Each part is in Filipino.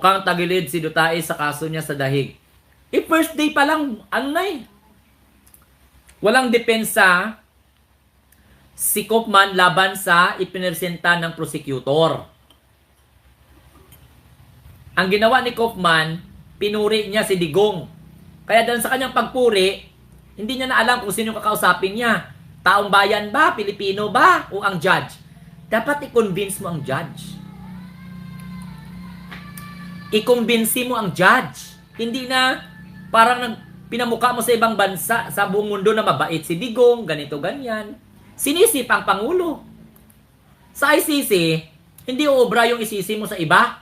mukhang tagilid si Dutay sa kaso niya sa dahig. First day pa lang, ano na eh. Walang depensa si Kaufman laban sa ipinresenta ng prosecutor. Ang ginawa ni Kaufman, pinuri niya si Digong. Kaya dahil sa kanyang pagpuri, hindi niya na alam kung sino kakausapin niya. Taong bayan ba? Pilipino ba? O ang judge? Dapat i-convince mo ang judge. I-convince mo ang judge. Hindi na parang pinamukha mo sa ibang bansa, sa buong mundo na mabait si Digong, ganito, ganyan. Sinisip ang Pangulo. Sa ICC, hindi uobra yung isisi mo sa iba.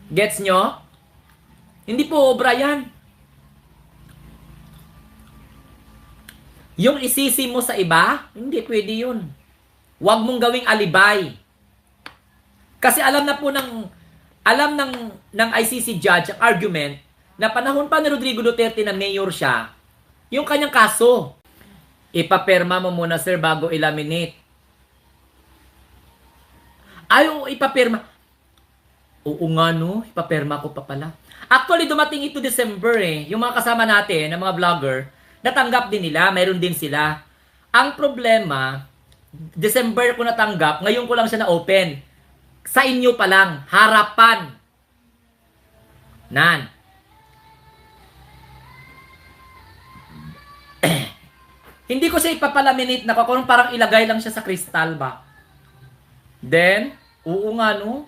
Gets nyo? Hindi po uobra yan. Yung isisi mo sa iba, hindi pwede yun. Huwag mong gawing alibay. Kasi alam ng ICC judge ang argument na panahon pa ni Rodrigo Duterte na mayor siya, yung kanyang kaso, ipaperma mo muna sir bago i-laminate. Ayaw ipaperma. Oo nga no, ipaperma ko pa pala. Actually, dumating ito December eh. Yung mga kasama natin, ng mga vlogger, natanggap din nila, mayroon din sila. Ang problema, December ko natanggap, ngayon ko lang siya na-open. Sa inyo pa lang, harapan. Nan. Hindi ko siya ipapalaminate na kung parang ilagay lang siya sa kristal ba. Then, oo nga no.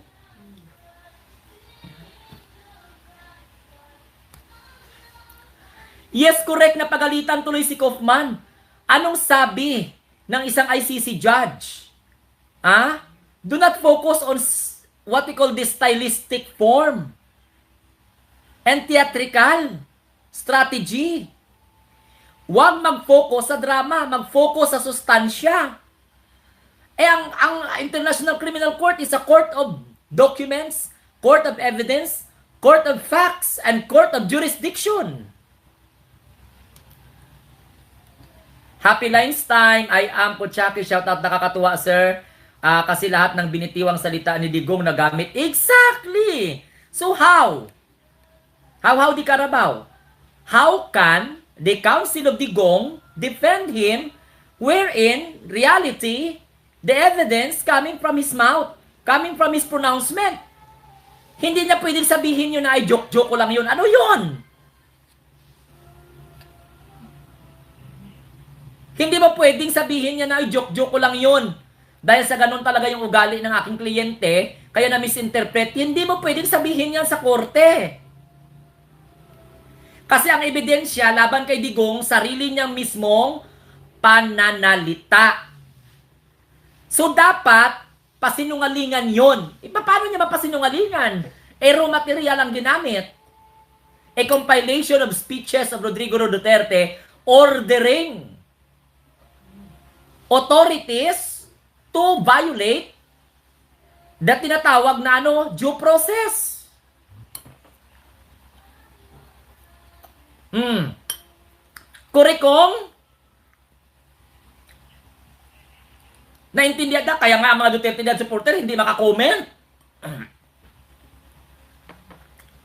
Yes, correct na pagalitan tuloy si Kaufman. Anong sabi ng isang ICC judge? Do not focus on what we call this stylistic form and theatrical strategy. Huwag mag-focus sa drama, mag-focus sa sustansya. Ang International Criminal Court is a court of documents, court of evidence, court of facts, and court of jurisdiction. Happy Lines Time, I am Puchaki, shoutout, nakakatuwa sir. Kasi lahat ng binitiwang salita ni Digong nagamit. Exactly! So how? How di Carabao? How can the Council of Digong defend him wherein reality, the evidence coming from his mouth, coming from his pronouncement? Hindi niya pwedeng sabihin yun na ay joke-joke ko lang yun. Ano yun? Hindi mo pwedeng sabihin niya na ay joke-joke ko lang yun. Dahil sa ganun talaga yung ugali ng aking kliyente, kaya na misinterpret, hindi mo pwedeng sabihin yan sa korte. Kasi ang ebidensya laban kay Digong, sarili niyang mismong pananalita. So dapat, pasinungalingan yon. Paano niya mapasinungalingan? Raw material ang ginamit. A compilation of speeches of Rodrigo Duterte ordering authorities to violate the tinatawag na due process. Kurikong naintindihan na, kaya nga ang mga Duterte na supporter hindi makakomment.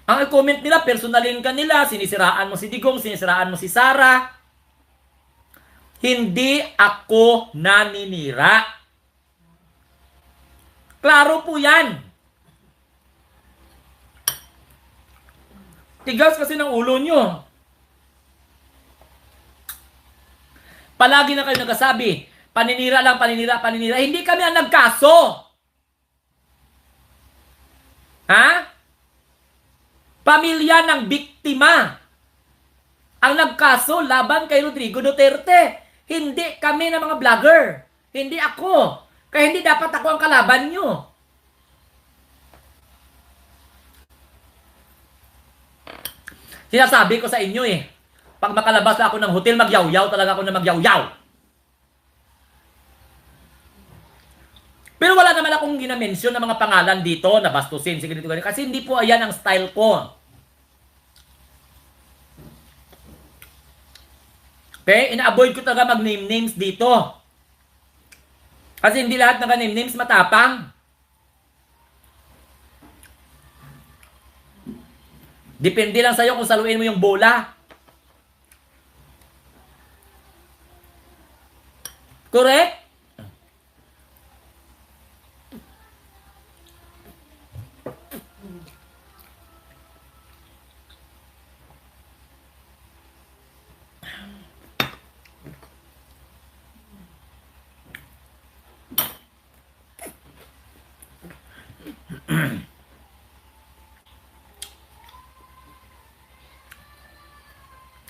Ang i-comment nila, personalin ka nila, sinisiraan mo si Digong, sinisiraan mo si Sara. Hindi ako naninira. Klaro po yan. Tigas kasi ng ulo nyo. Palagi na kayo nagsasabi, paninira lang, paninira, paninira. Hindi kami ang nagkaso. Pamilya ng biktima ang nagkaso laban kay Rodrigo Duterte. Hindi kami na mga vlogger. Hindi ako. Kaya hindi dapat ako ang kalaban nyo. Sinasabi ko sa inyo pag makalabas ako ng hotel, magyaw-yaw talaga ako na magyaw-yaw. Pero wala naman akong ginamensyon ng mga pangalan dito na bastusin. Sige dito, kasi hindi po ayan ang style ko. Okay? Ina-avoid ko talaga mag-name names dito. Kasi hindi lahat ng name names matapang. Depende lang sa'yo kung saluin mo yung bola. Correct?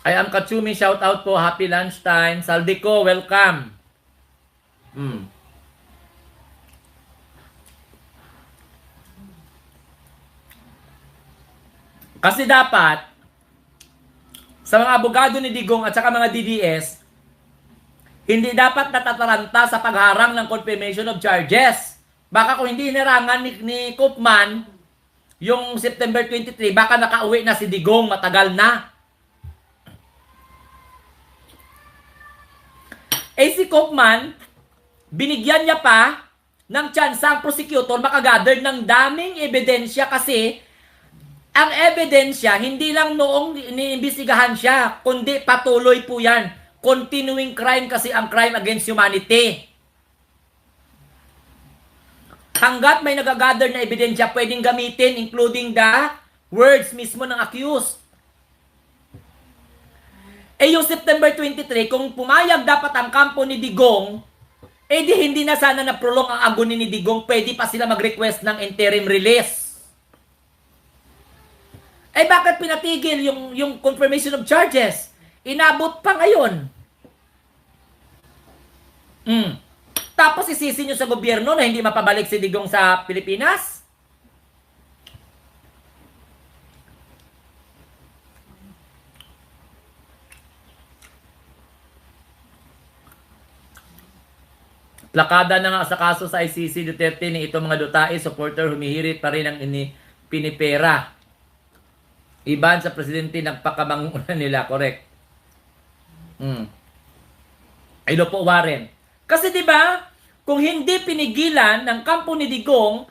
I am Katsumi, shout out po, happy lunchtime. Saldico, welcome. Kasi dapat, sa mga abogado ni Digong at saka mga DDS, hindi dapat natataranta sa pagharang ng confirmation of charges. Baka kung hindi inarangan ni Koopman, yung September 23, baka nakauwi na si Digong, matagal na. Si Koopman, binigyan niya pa ng tsansa ang prosecutor makagather ng daming ebidensya kasi ang ebidensya, hindi lang noong iniimbestigahan siya, kundi patuloy po yan. Continuing crime kasi ang crime against humanity. Hanggat may nagagather na ebidensya, pwedeng gamitin, including the words mismo ng accused. Yung September 23, kung pumayag dapat ang kampo ni Digong, di hindi na sana na-prolong ang agony ni Digong, pwede pa sila mag-request ng interim release. Bakit pinatigil yung confirmation of charges? Inabot pa ngayon. Tapos isisi nyo sa gobyerno na hindi mapabalik si Digong sa Pilipinas? Plakada na nga sa kaso sa ICC Duterte ni itong mga Dutae supporter humihirit pa rin ang pinipera. Iban sa presidente nagpakamanguna nila, correct? Ilo po Warren. Kasi 'di ba, kung hindi pinigilan ng kampo ni Digong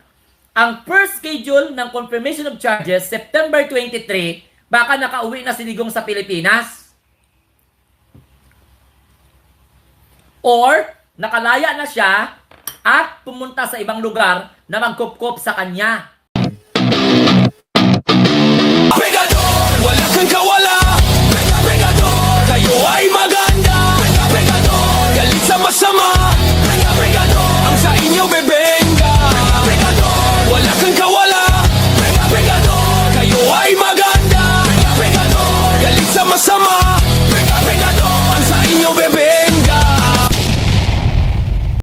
ang first schedule ng confirmation of charges September 23, baka nakauwi na si Digong sa Pilipinas. Or nakalaya na siya at pumunta sa ibang lugar na magkupkop sa kanya.